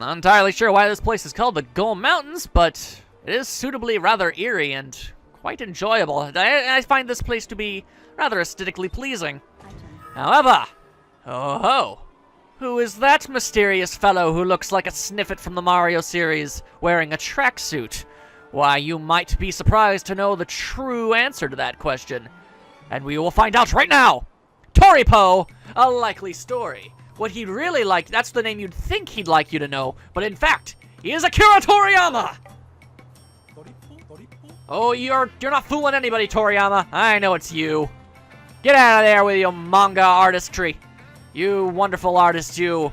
Not entirely sure why this place is called the Gull Mountains, but it is suitably rather eerie and quite enjoyable. I find this place to be rather aesthetically pleasing. However, oh ho, who is that mysterious fellow who looks like a Sniffet from the Mario series wearing a tracksuit? Why, you might be surprised to know the true answer to that question. And we will find out right now! Toripo, a likely story. What he'd really like, that's the name you'd think he'd like you to know, but in fact, he is Akira Toriyama! Oh, you're not fooling anybody, Toriyama. I know it's you. Get out of there with your manga artistry. You wonderful artist, you.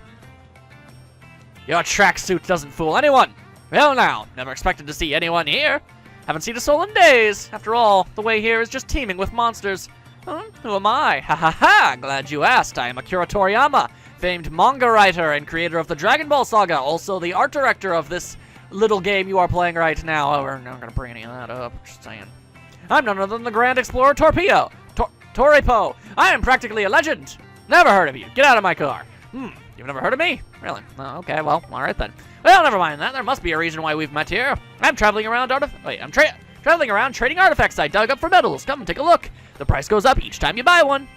Your tracksuit doesn't fool anyone. Well now, never expected to see anyone here. Haven't seen a soul in days. After all, the way here is just teeming with monsters. Who am I? Ha ha ha! Glad you asked. I am Akira Toriyama, famed manga writer and creator of the Dragon Ball Saga, also the art director of this little game you are playing right now. Oh, we're not going to bring any of that up. Just saying. I'm none other than the Grand Explorer Toripo. I am practically a legend. Never heard of you. Get out of my car. You've never heard of me? Really? Oh, okay, well, alright then. Well, never mind that. There must be a reason why we've met here. I'm traveling around traveling around trading artifacts I dug up for metals. Come take a look. The price goes up each time you buy one.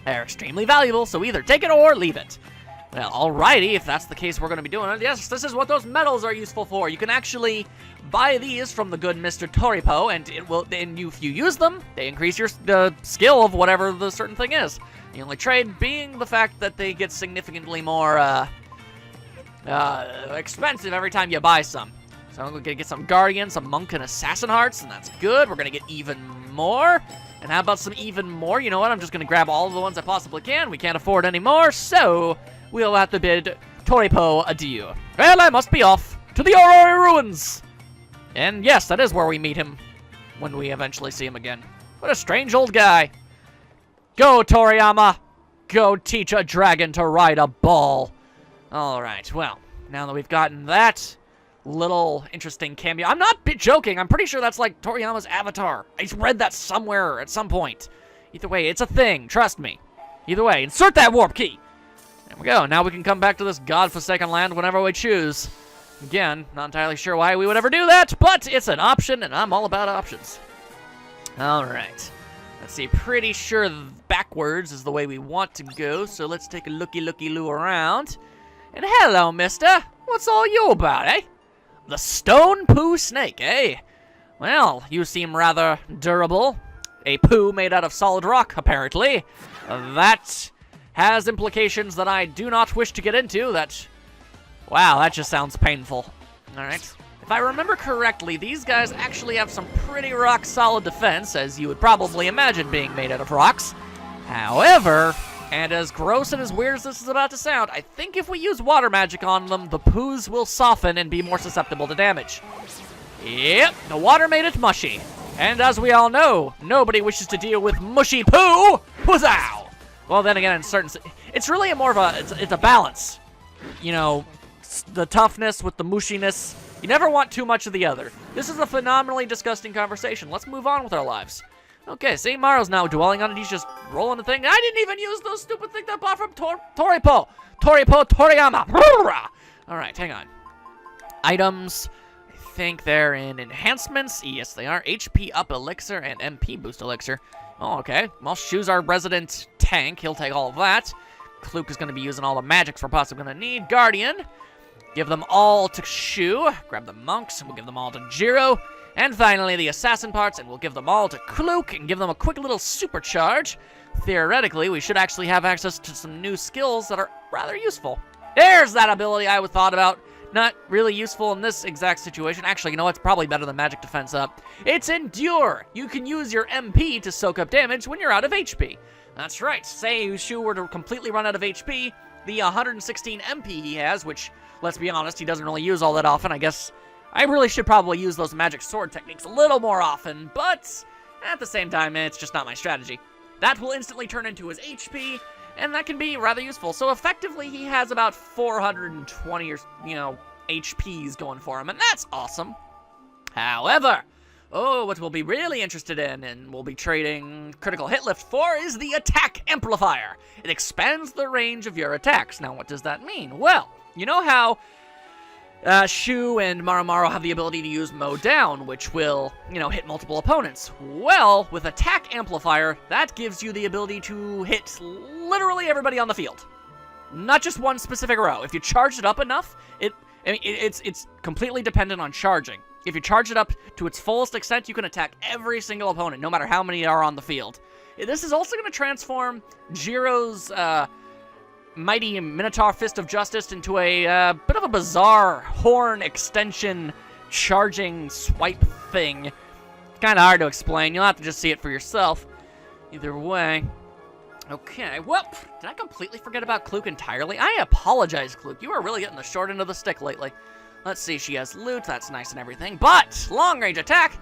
They're extremely valuable, so either take it or leave it. Well, alrighty, if that's the case, we're going to be doing it. Yes, this is what those metals are useful for. You can actually buy these from the good Mr. Toripo, and if you use them, they increase your skill of whatever the certain thing is. The only trade being the fact that they get significantly more expensive every time you buy some. So I'm going to get some Guardian, some Monk, and Assassin Hearts, and that's good. We're going to get even more. And how about some even more? You know what? I'm just going to grab all of the ones I possibly can. We can't afford any more, so we'll have to bid Toripo adieu. Well, I must be off to the Aurora Ruins. And yes, that is where we meet him when we eventually see him again. What a strange old guy. Go, Toriyama. Go teach a dragon to ride a ball. All right, well, now that we've gotten that little interesting cameo. I'm not joking. I'm pretty sure that's like Toriyama's avatar. I read that somewhere at some point. Either way, it's a thing. Trust me. Either way, insert that warp key. There we go. Now we can come back to this godforsaken land whenever we choose. Again, not entirely sure why we would ever do that, but it's an option, and I'm all about options. All right. Let's see. Pretty sure backwards is the way we want to go, so let's take a looky-loo around. And hello, mister. What's all you about, eh? The Stone Poo Snake, eh? Well, you seem rather durable. A poo made out of solid rock, apparently. That has implications that I do not wish to get into. Wow, that just sounds painful. Alright. If I remember correctly, these guys actually have some pretty rock-solid defense, as you would probably imagine being made out of rocks. However, and as gross and as weird as this is about to sound, I think if we use water magic on them, the poos will soften and be more susceptible to damage. Yep, the water made it mushy. And as we all know, nobody wishes to deal with mushy poo! Whoozow! Well, then again, it's really more of it's a balance. You know, the toughness with the mushiness. You never want too much of the other. This is a phenomenally disgusting conversation. Let's move on with our lives. Okay, see, Mario's now dwelling on it. He's just rolling the thing. I didn't even use those stupid things I bought from Toripo. Toriyama. All right, hang on. Items. I think they're in enhancements. Yes, they are. HP up elixir and MP boost elixir. Oh, okay. Well, Shu's our resident tank. He'll take all of that. Kluke is going to be using all the magics we're possibly going to need. Guardian. Give them all to Shu. Grab the monks, and we'll give them all to Jiro. And finally, the assassin parts, and we'll give them all to Kluke and give them a quick little supercharge. Theoretically, we should actually have access to some new skills that are rather useful. There's that ability I thought about. Not really useful in this exact situation. Actually, you know what's probably better than magic defense up? It's Endure. You can use your MP to soak up damage when you're out of HP. That's right. Say Shu were to completely run out of HP, the 116 MP he has, which, let's be honest, he doesn't really use all that often. I guess I really should probably use those magic sword techniques a little more often, but at the same time, it's just not my strategy. That will instantly turn into his HP, and that can be rather useful. So effectively, he has about 420 or, HPs going for him, and that's awesome. However, what we'll be really interested in, and we'll be trading critical hit lift for, is the attack amplifier. It expands the range of your attacks. Now, what does that mean? Well, you know how Shu and Marumaru have the ability to use Mow Down, which will, hit multiple opponents. Well, with Attack Amplifier, that gives you the ability to hit literally everybody on the field. Not just one specific row. If you charge it up enough, it's completely dependent on charging. If you charge it up to its fullest extent, you can attack every single opponent, no matter how many are on the field. This is also going to transform Jiro's mighty Minotaur Fist of Justice into a bit of a bizarre horn extension charging swipe thing. It's kind of hard to explain. You'll have to just see it for yourself. Either way. Okay, well, did I completely forget about Kluke entirely? I apologize, Kluke. You are really getting the short end of the stick lately. Let's see, she has loot, that's nice and everything, but long-range attack,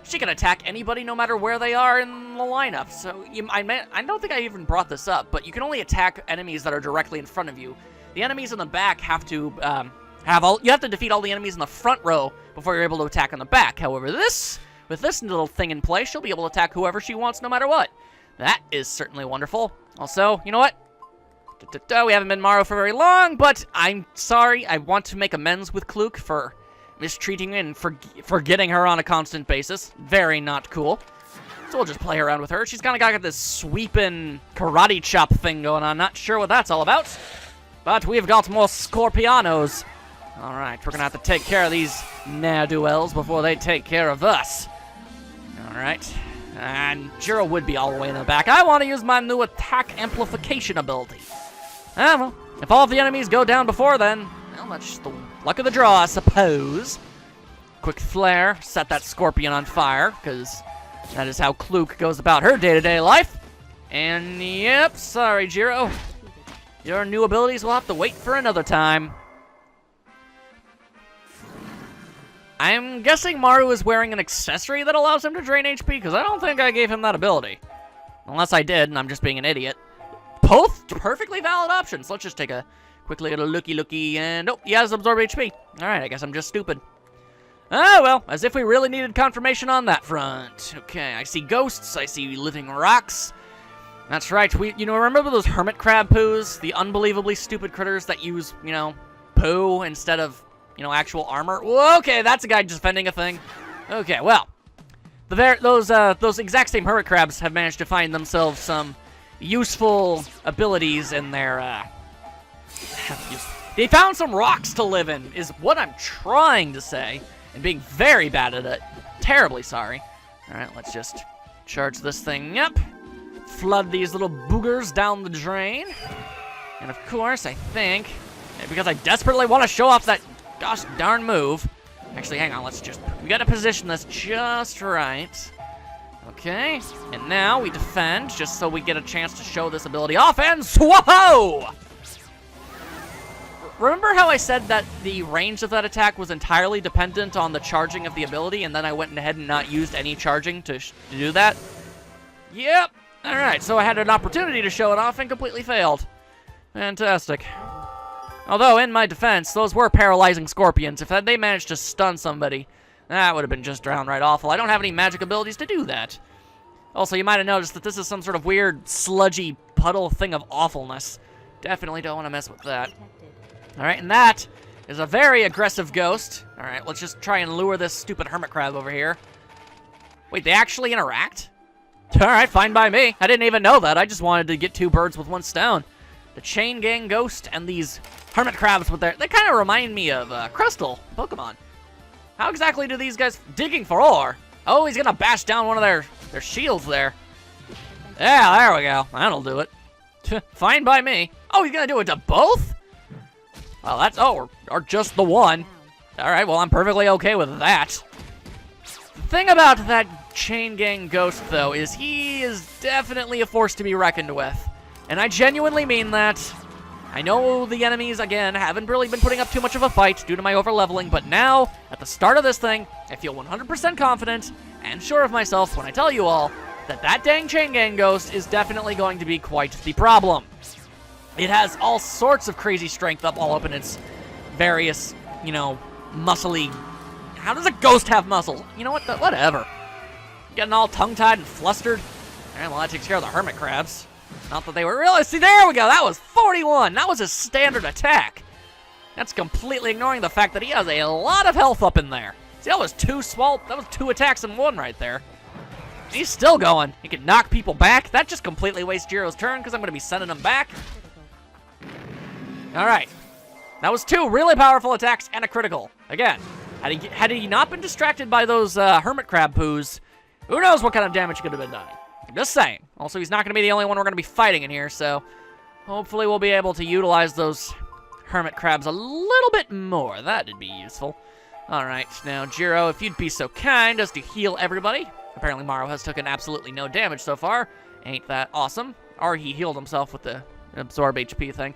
she can attack anybody no matter where they are in the lineup. So, I don't think I even brought this up, but you can only attack enemies that are directly in front of you. The enemies in the back have to, you have to defeat all the enemies in the front row before you're able to attack in the back. However, with this little thing in place, she'll be able to attack whoever she wants no matter what. That is certainly wonderful. Also, you know what? We haven't been Maru for very long, but I'm sorry. I want to make amends with Kluke for mistreating me and forgetting her on a constant basis. Very not cool. So we'll just play around with her. She's kind of got this sweeping karate chop thing going on. Not sure what that's all about. But we've got more Scorpianos. Alright, we're going to have to take care of these ne'er-do-wells before they take care of us. Alright. And Jiro would be all the way in the back. I want to use my new attack amplification ability. Well, if all of the enemies go down before then, well, that's just the luck of the draw, I suppose. Quick flare, set that scorpion on fire, because that is how Kluke goes about her day-to-day life. And yep, sorry, Jiro. Your new abilities will have to wait for another time. I'm guessing Maru is wearing an accessory that allows him to drain HP, because I don't think I gave him that ability. Unless I did, and I'm just being an idiot. Both perfectly valid options. Let's just take a quick little looky, and oh, he has absorb HP. Alright, I guess I'm just stupid. Oh, well, as if we really needed confirmation on that front. Okay, I see ghosts, I see living rocks. That's right, remember those hermit crab poos? The unbelievably stupid critters that use, poo instead of actual armor. Well, okay, that's a guy defending a thing. Okay, well, those exact same hermit crabs have managed to find themselves some useful abilities in their. They found some rocks to live in, is what I'm trying to say, and being very bad at it. Terribly sorry. All right, let's just charge this thing up, flood these little boogers down the drain, and of course, I think because I desperately want to show off that gosh darn move. Actually, hang on, we gotta position this just right. Okay, and now we defend, just so we get a chance to show this ability off, and whoa! Remember how I said that the range of that attack was entirely dependent on the charging of the ability, and then I went ahead and not used any charging to do that? Yep, alright, so I had an opportunity to show it off and completely failed. Fantastic. Although, in my defense, those were paralyzing scorpions. If they managed to stun somebody, that would have been just downright awful. I don't have any magic abilities to do that. Also, you might have noticed that this is some sort of weird, sludgy puddle thing of awfulness. Definitely don't want to mess with that. Alright, and that is a very aggressive ghost. Alright, let's just try and lure this stupid hermit crab over here. Wait, they actually interact? Alright, fine by me. I didn't even know that. I just wanted to get two birds with one stone. The chain gang ghost and these hermit crabs with they kind of remind me of Crystal, Pokemon. How exactly do these guys digging for ore? Oh, he's gonna bash down one of their shields there. Yeah, there we go. That'll do it. Fine by me. Oh, he's gonna do it to both? Well, that's or just the one. All right, well, I'm perfectly okay with that. The thing about that chain gang ghost, though, is he is definitely a force to be reckoned with. And I genuinely mean that. I know the enemies, again, haven't really been putting up too much of a fight due to my overleveling, but now, at the start of this thing, I feel 100% confident and sure of myself when I tell you all that dang chain gang ghost is definitely going to be quite the problem. It has all sorts of crazy strength all up in its various, muscly. How does a ghost have muscles? You know what? Whatever. Getting all tongue-tied and flustered. All right, well, that takes care of the hermit crabs. Not that they were really. See, there we go. That was 41. That was a standard attack. That's completely ignoring the fact that he has a lot of health up in there. See, that was two attacks in one right there. He's still going. He can knock people back. That just completely wastes Jiro's turn because I'm going to be sending him back. All right. That was 2 really powerful attacks and a critical. Again, had he not been distracted by those hermit crab poos, who knows what kind of damage he could have been done. I'm just saying. Also, he's not going to be the only one we're going to be fighting in here, so hopefully we'll be able to utilize those hermit crabs a little bit more. That'd be useful. All right, now, Jiro, if you'd be so kind as to heal everybody. Apparently, Maru has taken absolutely no damage so far. Ain't that awesome? Or he healed himself with the absorb HP thing.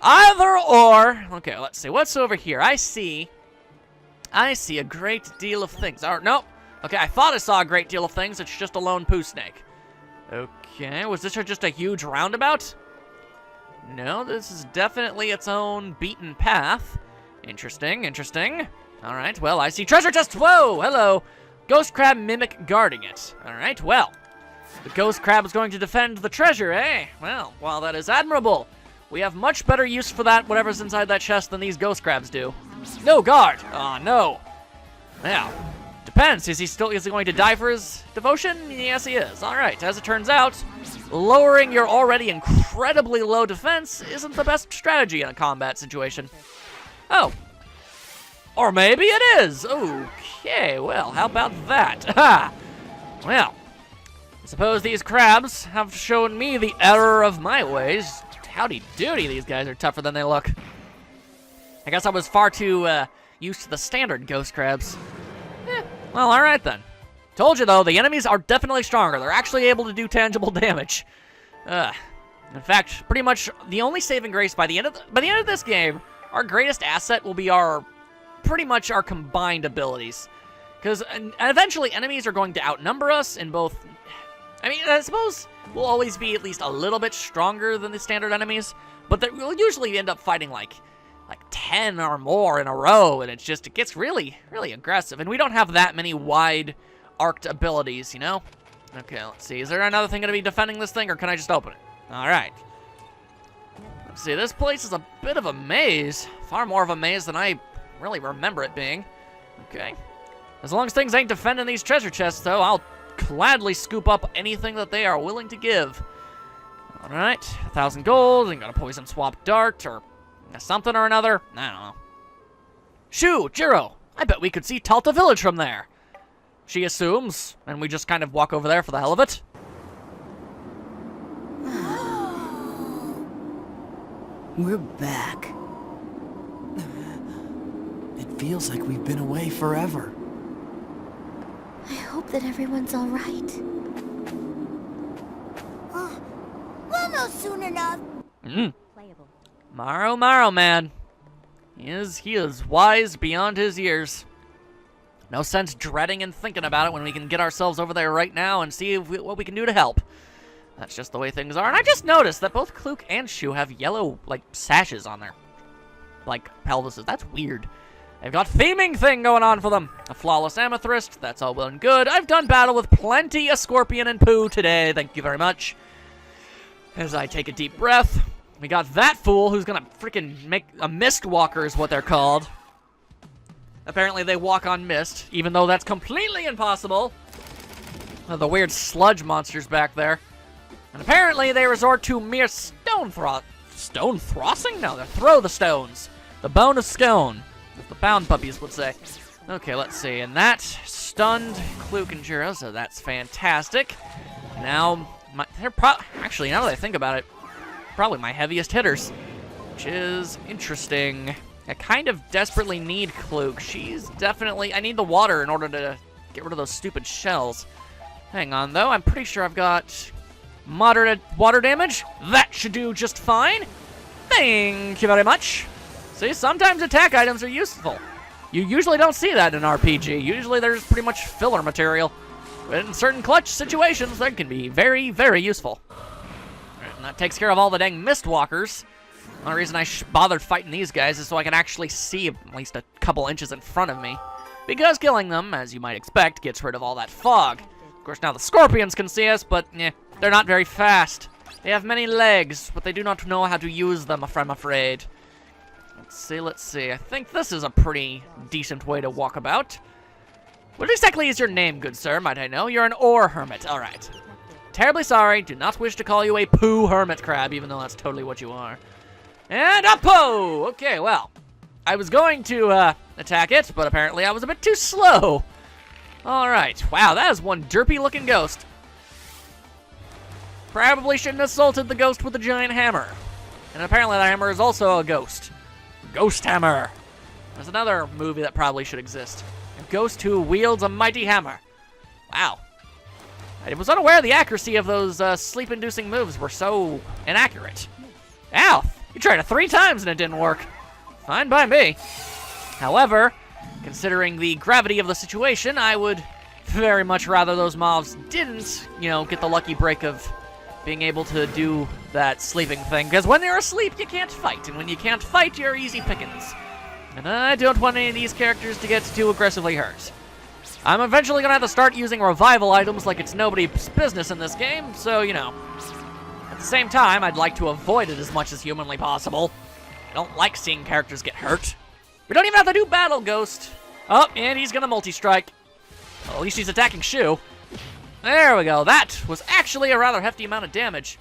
Either or. Okay, let's see. What's over here? I see a great deal of things. Oh, no. Okay, I thought I saw a great deal of things. It's just a lone poo snake. Okay, was this just a huge roundabout? No, this is definitely its own beaten path. Interesting, interesting. All right, well, I see treasure chest. Whoa, hello. Ghost crab mimic guarding it. All right, well, the ghost crab is going to defend the treasure, eh? Well, while that is admirable, we have much better use for that, whatever's inside that chest, than these ghost crabs do. No guard. Oh, no. Now, depends. Is he going to die for his devotion? Yes, he is. All right, as it turns out, lowering your already incredibly low defense isn't the best strategy in a combat situation. Oh. Or maybe it is. Okay, well, how about that? Ha! Well, I suppose these crabs have shown me the error of my ways. Howdy doody, these guys are tougher than they look. I guess I was far too used to the standard ghost crabs. Well, alright then. Told you, though, the enemies are definitely stronger. They're actually able to do tangible damage. In fact, pretty much the only saving grace by the end of this game, our greatest asset will be pretty much our combined abilities. Because eventually enemies are going to outnumber us in both... I mean, I suppose we'll always be at least a little bit stronger than the standard enemies, but we'll usually end up fighting like 10 or more in a row, and it gets really, really aggressive. And we don't have that many wide arced abilities, you know? Okay, let's see. Is there another thing going to be defending this thing, or can I just open it? All right. Let's see. This place is a bit of a maze. Far more of a maze than I really remember it being. Okay. As long as things ain't defending these treasure chests, though, I'll gladly scoop up anything that they are willing to give. All right. 1,000 gold, and got a poison swap dart, or something or another. I don't know. Shoo, Jiro, I bet we could see Talta Village from there. She assumes, and we just kind of walk over there for the hell of it. We're back. It feels like we've been away forever. I hope that everyone's all right. We'll know soon enough. Maru, man. He is wise beyond his years. No sense dreading and thinking about it when we can get ourselves over there right now and see what we can do to help. That's just the way things are. And I just noticed that both Kluk and Shu have yellow, sashes on their, pelvises. That's weird. They've got theming thing going on for them. A flawless amethyst. That's all well and good. I've done battle with plenty of scorpion and poo today. Thank you very much. As I take a deep breath. We got that fool who's gonna freaking make a mist walker is what they're called. Apparently they walk on mist, even though that's completely impossible. The weird sludge monsters back there. And apparently they resort to mere stone thrusting? No, they throw the stones. The bone of scone, as the pound puppies would say. Okay, let's see. And that stunned Kluk and Jiro, so that's fantastic. Now, actually, now that I think about it, probably my heaviest hitters, which is interesting. I kind of desperately need Kluk. She's definitely... I need the water in order to get rid of those stupid shells. Hang on, though. I'm pretty sure I've got moderate water damage. That should do just fine. Thank you very much. See, sometimes attack items are useful. You usually don't see that in RPG. Usually there's pretty much filler material. But in certain clutch situations, that can be very, very useful. And that takes care of all the dang mistwalkers. The only reason I bothered fighting these guys is so I can actually see at least a couple inches in front of me. Because killing them, as you might expect, gets rid of all that fog. Of course, now the scorpions can see us, but they're not very fast. They have many legs, but they do not know how to use them, I'm afraid. let's see. I think this is a pretty decent way to walk about. What exactly is your name, good sir, might I know? You're an ore hermit. All right. Terribly sorry. Do not wish to call you a poo hermit crab, even though that's totally what you are. And up-po! Okay, well. I was going to attack it, but apparently I was a bit too slow. All right. Wow, that is one derpy-looking ghost. Probably shouldn't have assaulted the ghost with the giant hammer. And apparently that hammer is also a ghost. Ghost hammer. There's another movie that probably should exist. A ghost who wields a mighty hammer. Wow. I was unaware the accuracy of those sleep-inducing moves were so inaccurate. Ow! You tried it 3 times and it didn't work. Fine by me. However, considering the gravity of the situation, I would very much rather those mobs didn't, you know, get the lucky break of being able to do that sleeping thing. Because when you're asleep, you can't fight. And when you can't fight, you're easy pickings. And I don't want any of these characters to get too aggressively hurt. I'm eventually going to have to start using revival items like it's nobody's business in this game, so, you know. At the same time, I'd like to avoid it as much as humanly possible. I don't like seeing characters get hurt. We don't even have to do Battle Ghost. Oh, and he's going to multi-strike. Well, at least he's attacking Shu. There we go. That was actually a rather hefty amount of damage.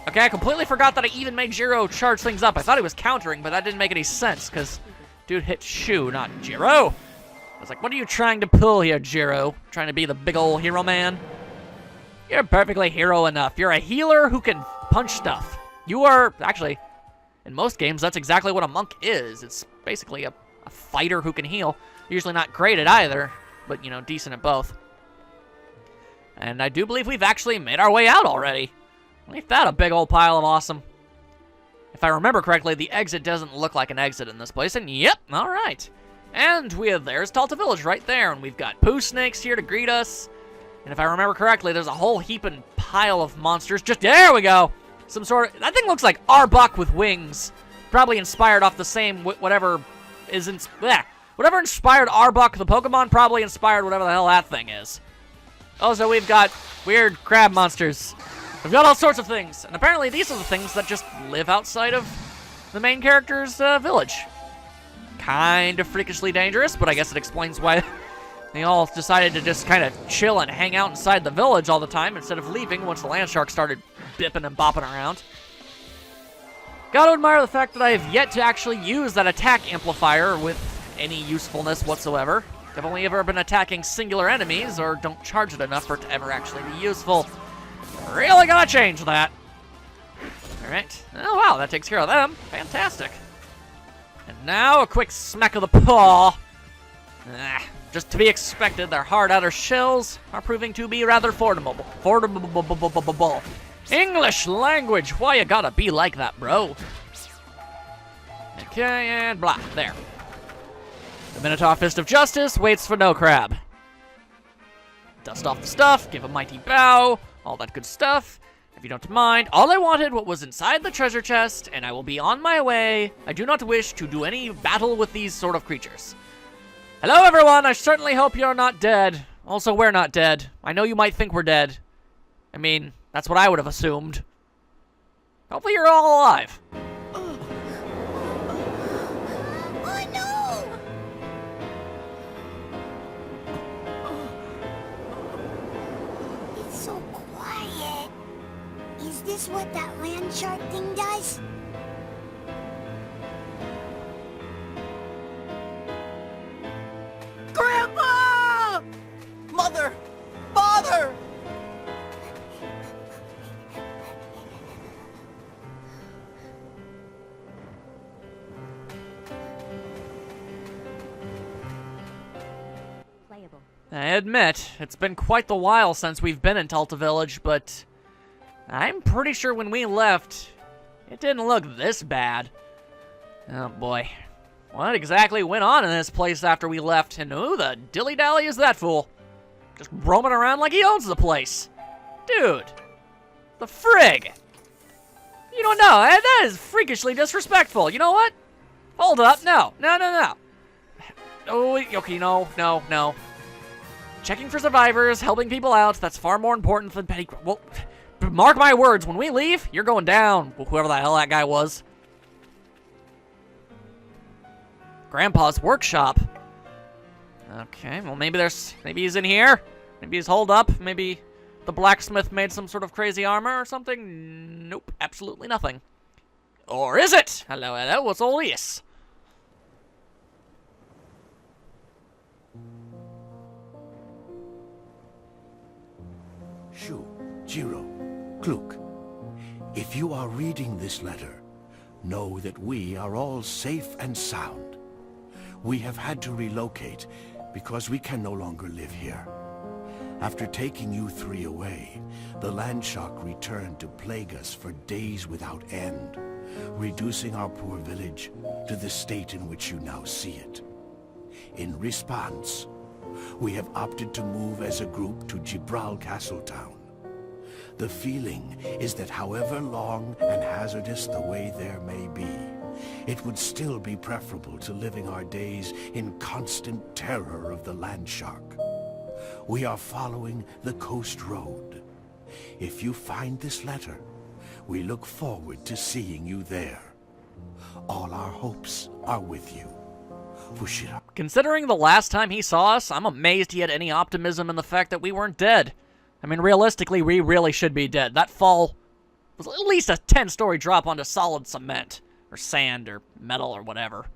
Okay, I completely forgot that I even made Jiro charge things up. I thought he was countering, but that didn't make any sense, because dude hit Shu, not Jiro. I was like, what are you trying to pull here, Jiro? Trying to be the big old hero man? You're perfectly hero enough. You're a healer who can punch stuff. You are, actually, in most games, that's exactly what a monk is. It's basically a fighter who can heal. Usually not great at either, but, you know, decent at both. And I do believe we've actually made our way out already. Ain't that a big old pile of awesome? If I remember correctly, the exit doesn't look like an exit in this place, and yep, all right. And there's Talta Village right there, and we've got poo snakes here to greet us. And if I remember correctly, there's a whole heaping pile of monsters. Just, there we go. Some sort of, that thing looks like Arbok with wings. Probably inspired off the same, whatever whatever inspired Arbok the Pokemon probably inspired whatever the hell that thing is. Also, we've got weird crab monsters. We've got all sorts of things. And apparently these are the things that just live outside of the main character's village. Kind of freakishly dangerous, but I guess it explains why they all decided to just kind of chill and hang out inside the village all the time instead of leaving once the land shark started bipping and bopping around. Gotta admire the fact that I have yet to actually use that attack amplifier with any usefulness whatsoever. I've only ever been attacking singular enemies or don't charge it enough for it to ever actually be useful. Really gotta change that. Alright. Oh, wow, that takes care of them. Fantastic. And now a quick smack of the paw. Just to be expected, their hard outer shells are proving to be rather formidable. English language, why you gotta be like that, bro? Okay, and blah, there. The Minotaur Fist of Justice waits for no crab. Dust off the stuff, give a mighty bow, all that good stuff. If you don't mind, all I wanted what was inside the treasure chest, and I will be on my way. I do not wish to do any battle with these sort of creatures. Hello, everyone. I certainly hope you're not dead. Also, we're not dead. I know you might think we're dead. I mean, that's what I would have assumed. Hopefully you're all alive. Oh no! It's so quiet. Is this what that land shark thing does? Grandpa! Mother! Father! I admit, it's been quite the while since we've been in Talta Village, but I'm pretty sure when we left, it didn't look this bad. Oh boy. What exactly went on in this place after we left? And who the dilly-dally is that fool? Just roaming around like he owns the place. Dude. The frig. You don't know. That is freakishly disrespectful. You know what? Hold up. No. Oh, okay, no. Checking for survivors, helping people out, that's far more important than petty... Well, mark my words, when we leave, you're going down, whoever the hell that guy was. Grandpa's workshop. Okay, well maybe he's in here. Maybe he's holed up. Maybe the blacksmith made some sort of crazy armor or something. Nope, absolutely nothing. Or is it? Hello, hello, what's all this? Shu, Jiro, Kluk, if you are reading this letter, know that we are all safe and sound. We have had to relocate because we can no longer live here. After taking you three away, the landshark returned to plague us for days without end, reducing our poor village to the state in which you now see it. In response, we have opted to move as a group to Gibral Castletown. The feeling is that however long and hazardous the way there may be, it would still be preferable to living our days in constant terror of the landshark. We are following the coast road. If you find this letter, we look forward to seeing you there. All our hopes are with you. Fushira. Considering the last time he saw us, I'm amazed he had any optimism in the fact that we weren't dead. I mean, realistically, we really should be dead. That fall was at least a 10-story drop onto solid cement, or sand, or metal, or whatever.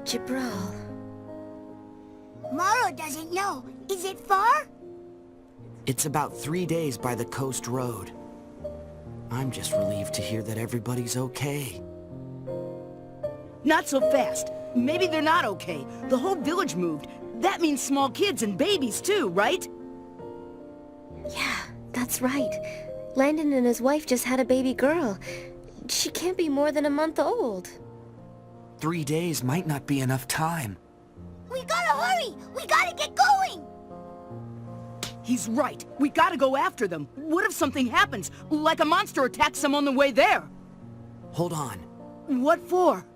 Gibral. Morrow doesn't know. Is it far? It's about 3 days by the coast road. I'm just relieved to hear that everybody's okay. Not so fast. Maybe they're not okay. The whole village moved. That means small kids and babies too, right? Yeah, that's right. Landon and his wife just had a baby girl. She can't be more than a month old. 3 days might not be enough time. We gotta hurry! We gotta get going! He's right. We gotta go after them. What if something happens? Like a monster attacks them on the way there? Hold on. What for?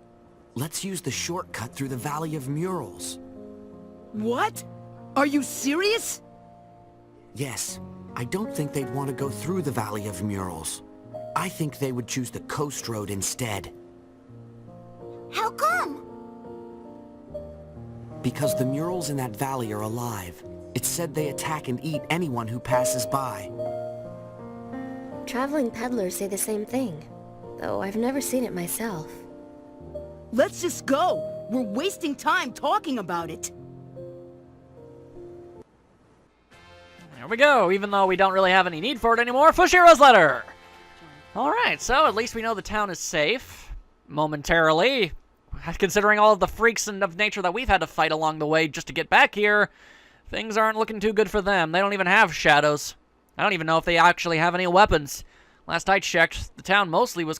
Let's use the shortcut through the Valley of Murals. What? Are you serious? Yes. I don't think they'd want to go through the Valley of Murals. I think they would choose the coast road instead. How come? Because the murals in that valley are alive. It's said they attack and eat anyone who passes by. Traveling peddlers say the same thing, though I've never seen it myself. Let's just go. We're wasting time talking about it. There we go, even though we don't really have any need for it anymore. Fushira's letter! Alright, so at least we know the town is safe. Momentarily. Considering all of the freaks and of nature that we've had to fight along the way just to get back here, things aren't looking too good for them. They don't even have shadows. I don't even know if they actually have any weapons. Last I checked, the town mostly was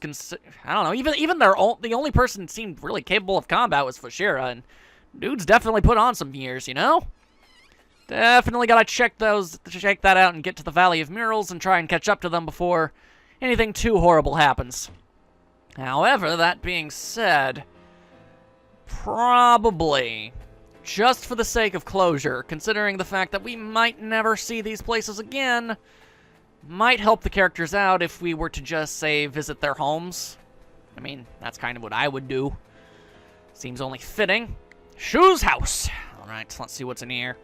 I don't know, even the only person that seemed really capable of combat was Fushira, and dude's definitely put on some years, you know? Definitely gotta check that out and get to the Valley of Murals and try and catch up to them before anything too horrible happens. However, that being said, probably, just for the sake of closure, considering the fact that we might never see these places again, might help the characters out if we were to just, say, visit their homes. I mean, that's kind of what I would do. Seems only fitting. Shu's house! Alright, let's see what's in here.